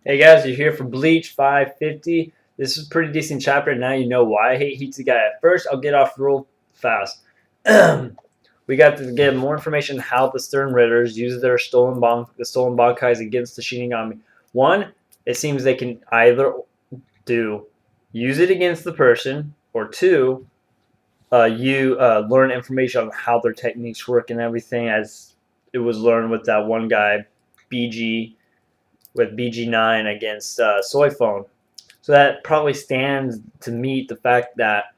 Hey guys, you're here for Bleach 550. This is a pretty decent chapter, and now you know why I hate Hitsugai. At first, I'll get off real fast. We got to get more information on how the Stern Ritters use their stolen bankais against the Shinigami. One, it seems they can either use it against the person, or two, you learn information on how their techniques work and everything, as it was learned with that one guy, BG, with BG9 against Soy Phone. So that probably stands to meet the fact that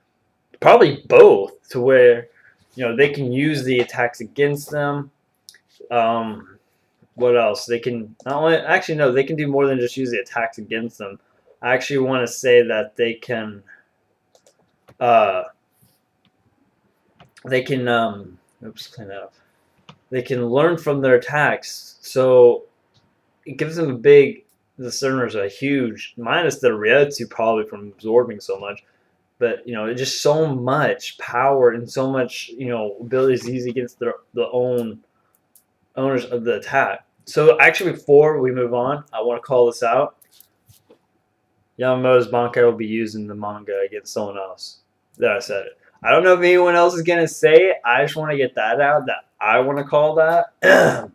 probably both, to where they can use the attacks against them. What else? They can not only actually no, they can do more than just use the attacks against them. I actually want to say that uh, they can oops, clean that up. They can learn from their attacks. So it gives them the Cerners a huge, minus the Ryotsu probably from absorbing so much, but just so much power and so much abilities to use against the own owners of the attack. So actually, before we move on, I want to call this out. Yamamoto's Bankai will be used in the manga against someone else. There, I said it. I don't know if anyone else is gonna say it. I just want to get that out. That I want to call that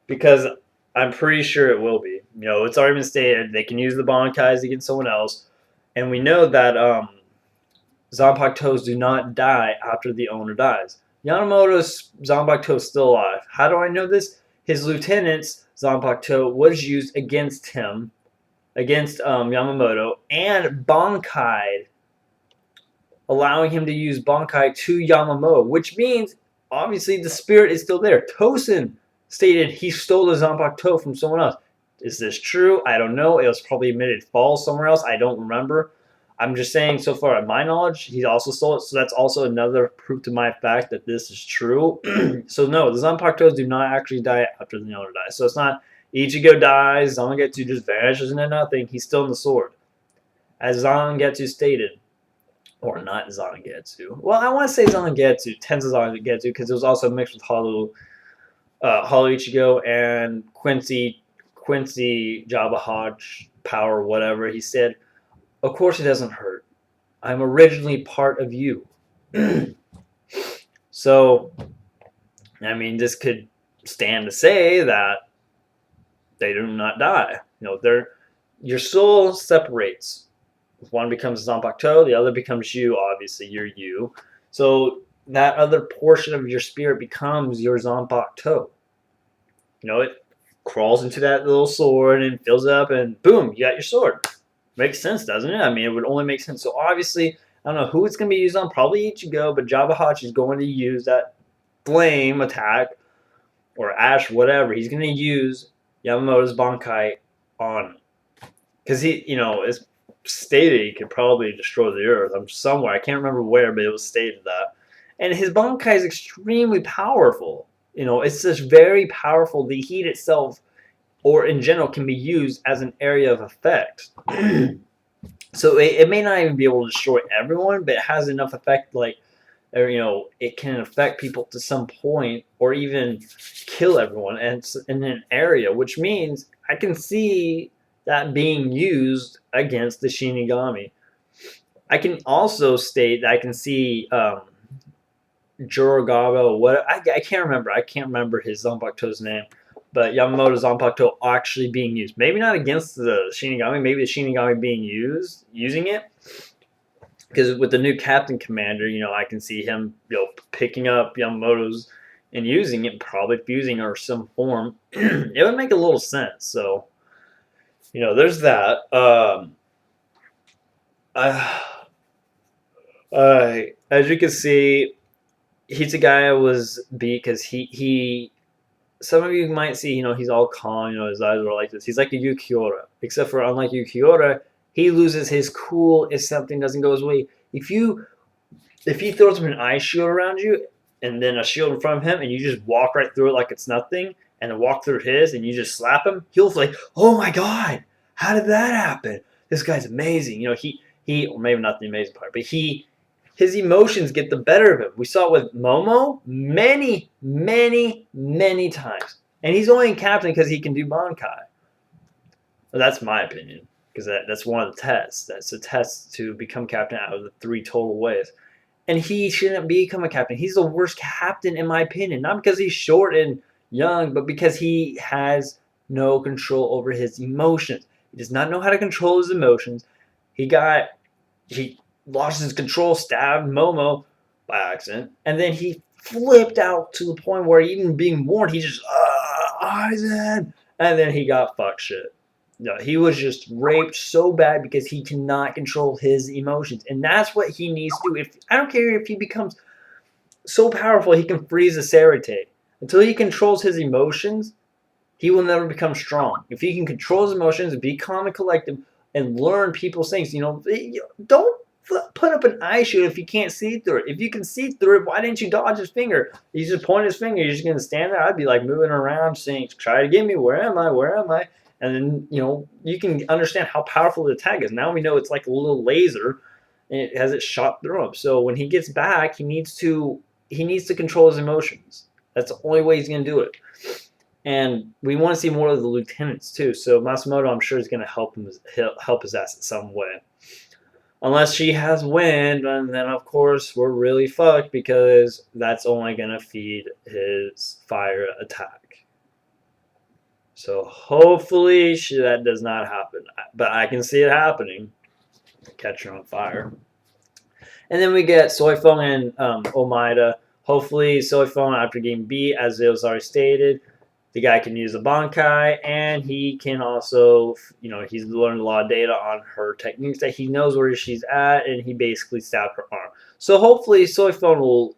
because I'm pretty sure it will be. It's already been stated they can use the Bankais against someone else, and we know that Zanpakutos do not die after the owner dies. Yamamoto's Zanpakuto is still alive. How do I know this? His lieutenant's Zanpakuto was used against him, against Yamamoto, and Bankai, allowing him to use Bankai to Yamamoto, which means obviously the spirit is still there. Tosin stated he stole the Zanpakuto from someone else. Is this true? I don't know. It was probably admitted false somewhere else. I don't remember. I'm just saying, so far, at my knowledge, he also stole it. So that's also another proof to my fact that this is true. So no, the Zanpakutos do not actually die after the owner dies. So it's not Ichigo dies, Zangetsu just vanishes into nothing. He's still in the sword. As Zangetsu stated. Or not Zangetsu. Well, I want to say Zangetsu, Tensa Zangetsu, because it was also mixed with Haru Ichigo and Quincy Jabba Hodge power, whatever. He said, "Of course it doesn't hurt. I'm originally part of you." So, I mean, this could stand to say that they do not die. Your soul separates. If one becomes Zanpakuto, the other becomes you. Obviously, you're you. So that other portion of your spirit becomes your Zanpakuto. It crawls into that little sword and fills up, and boom, you got your sword. Makes sense, doesn't it? I mean, it would only make sense. So obviously, I don't know who it's going to be used on. Probably Ichigo, but Jabba Hodge is going to use that flame attack or ash, whatever. He's going to use Yamamoto's Bankai on, because it's stated he could probably destroy the earth. I'm somewhere, I can't remember where, but it was stated that. And his Bankai is extremely powerful. It's just very powerful. The heat itself, or in general, can be used as an area of effect. So it may not even be able to destroy everyone, but it has enough effect, it can affect people to some point, or even kill everyone in an area, which means I can see that being used against the Shinigami. I can also state that I can see Jurogaba, I can't remember. I can't remember his Zanpakuto's name, but Yamamoto's Zanpakuto actually being used. Maybe not against the Shinigami. Maybe the Shinigami using it. Because with the new Captain Commander, I can see him, picking up Yamamoto's and using it, probably fusing or some form. It would make a little sense. So, there's that. As you can see, Hitsugaya was beat because he. Some of you might see, he's all calm. His eyes are like this. He's like a Yukiura, except for unlike Yukiura, he loses his cool if something doesn't go his way. If he throws him an ice shield around you, and then a shield in front of him, and you just walk right through it like it's nothing, and then walk through his, and you just slap him, he'll be like, "Oh my god, how did that happen? This guy's amazing." He or maybe not the amazing part, but his emotions get the better of him. We saw it with Momo many, many, many times. And he's only in Captain because he can do Bankai. Well, that's my opinion, because that's one of the tests. That's a test to become captain out of the 3 total ways. And he shouldn't become a captain. He's the worst captain in my opinion. Not because he's short and young, but because he has no control over his emotions. He does not know how to control his emotions. He lost his control, stabbed Momo by accident, and then he flipped out to the point where even being warned, he just Aizen, and then he got fuck shit. No, he was just raped so bad because he cannot control his emotions, and that's what he needs to do. If I don't care if he becomes so powerful, he can freeze a Sarate. Until he controls his emotions, he will never become strong. If he can control his emotions and be calm and collective and learn people's things, don't put up an eye shield if you can't see through it. If you can see through it, why didn't you dodge his finger? He's just pointing his finger. You're just going to stand there. I'd be like moving around saying, try to get me. Where am I? Where am I? And then, you can understand how powerful the attack is. Now we know it's like a little laser and it has it shot through him. So when he gets back, he needs to control his emotions. That's the only way he's going to do it. And we want to see more of the lieutenants too. So Masamoto, I'm sure, is going to help his ass in some way. Unless she has wind, and then of course we're really fucked because that's only going to feed his fire attack. So hopefully that does not happen. But I can see it happening. Catch her on fire. And then we get Soifeng and Omaida. Hopefully Soifeng, after getting beat, as it was already stated, the guy can use a Bankai, and he can also, he's learned a lot of data on her techniques, that he knows where she's at, and he basically stabbed her arm. So hopefully Soifeng will,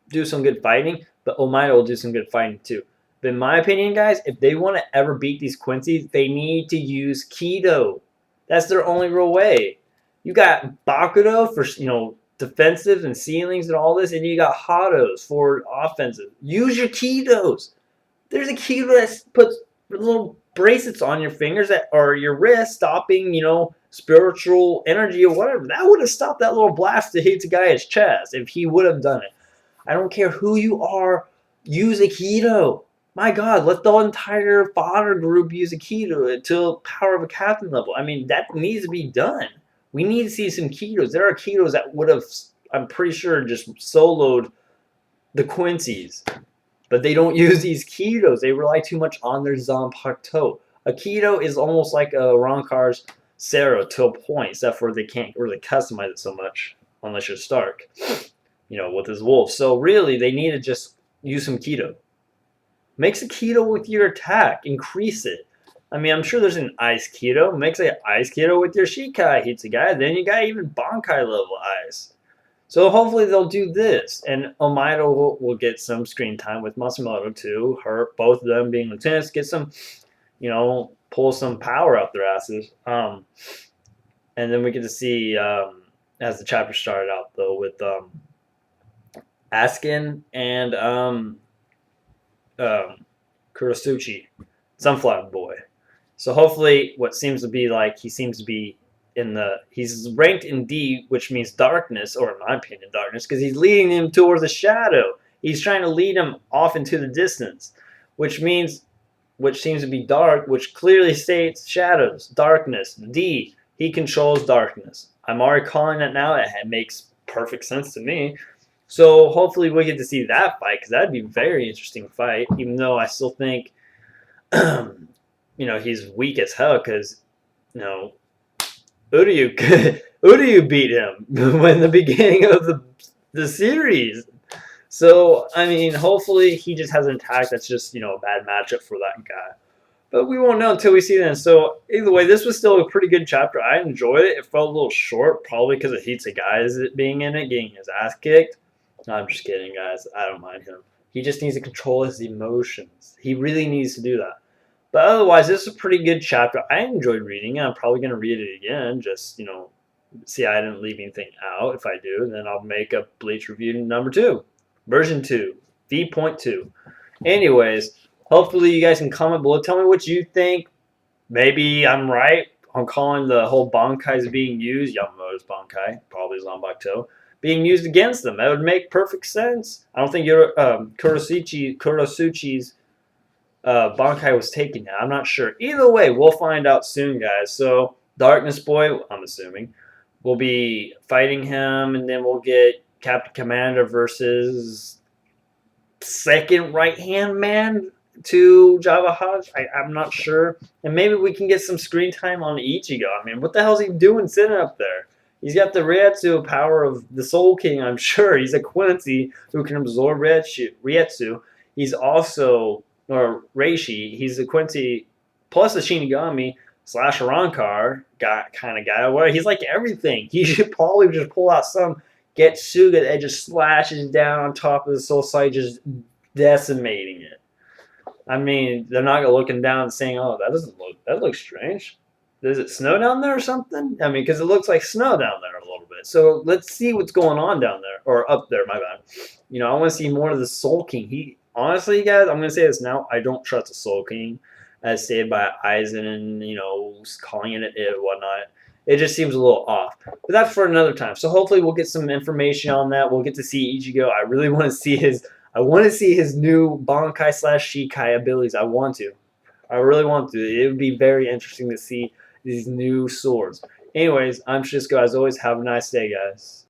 do some good fighting, but Omaida will do some good fighting too. But in my opinion, guys, if they want to ever beat these Quincy's, they need to use Kido. That's their only real way. You got Bakudo for, defensive and ceilings and all this, and you got Hados for offensive. Use your Kidos. There's a Kido that puts little bracelets on your fingers or your wrist, stopping, spiritual energy or whatever. That would have stopped that little blast to hit the guy's chest if he would have done it. I don't care who you are, use a Kido. My God, let the entire fodder group use a Kido until power of a captain level. I mean, that needs to be done. We need to see some Kidos. There are Kidos that would have, I'm pretty sure, just soloed the Quincy's. But they don't use these Kidos. They rely too much on their Zanpakuto. A Kido is almost like a Ronkar's Sero to a point, except for they can't really customize it so much unless you're Stark, with his wolf. So really, they need to just use some Kido. Mix a Kido with your attack. Increase it. I mean, I'm sure there's an Ice Kido. Mix an Ice Kido with your Shikai hits a guy. Then you got even Bankai level Ice. So hopefully they'll do this. And Omaida will get some screen time with Masamoto too. Both of them being lieutenants. Get some, pull some power out their asses. And then we get to see, as the chapter started out though, with Askin and Kurosuchi, Sunflower Boy. So hopefully what seems to be like, he seems to be he's ranked in D, which means darkness, or in my opinion darkness, because he's leading him towards a shadow. He's trying to lead him off into the distance, which seems to be dark, which clearly states shadows, darkness, D. He controls darkness. I'm already calling it now. It makes perfect sense to me. So hopefully we get to see that fight, because that'd be a very interesting fight, even though I still think, he's weak as hell, because, Uryu beat him in the beginning of the series. So, I mean, hopefully he just has an attack that's just, a bad matchup for that guy. But we won't know until we see them. So, either way, this was still a pretty good chapter. I enjoyed it. It felt a little short, probably because of Hitsu guys being in it, getting his ass kicked. No, I'm just kidding, guys. I don't mind him. He just needs to control his emotions. He really needs to do that. But otherwise, this is a pretty good chapter. I enjoyed reading it. I'm probably going to read it again. Just, see I didn't leave anything out. If I do, then I'll make a Bleach review number 2. Version 2. V.2. Anyways, hopefully you guys can comment below. Tell me what you think. Maybe I'm right on calling the whole Bankais being used. Yamamoto's Bankai. Probably Zanbakuto. Being used against them. That would make perfect sense. I don't think Kurosuchi's Bankai was taking it. I'm not sure. Either way, we'll find out soon, guys. So Darkness Boy, I'm assuming, we'll be fighting him, and then we'll get Captain Commander versus second right-hand man to Java Hodge. I'm not sure. And maybe we can get some screen time on Ichigo. I mean, what the hell is he doing sitting up there? He's got the Ryetsu power of the Soul King, I'm sure. He's a Quincy who can absorb Ryetsu. He's also, or Reishi, he's a Quincy plus a Shinigami slash Arankar kind of guy. Where he's like everything. He should probably just pull out some Getsuga that just slashes down on top of the Soul Site, just decimating it. I mean, they're not looking down and saying, "Oh, that looks strange. Does it snow down there or something?" I mean, because it looks like snow down there a little bit. So let's see what's going on down there or up there. My bad. You know, I want to see more of the Soul King. He honestly, guys, I'm gonna say this now. I don't trust the Soul King, as stated by Aizen, and you know, calling it and whatnot. It just seems a little off. But that's for another time. So hopefully we'll get some information on that. We'll get to see Ichigo. I really want to see his new Bankai slash Shikai abilities. I want to. I really want to. It would be very interesting to see these new swords. Anyways, I'm Shisco. As always, have a nice day, guys.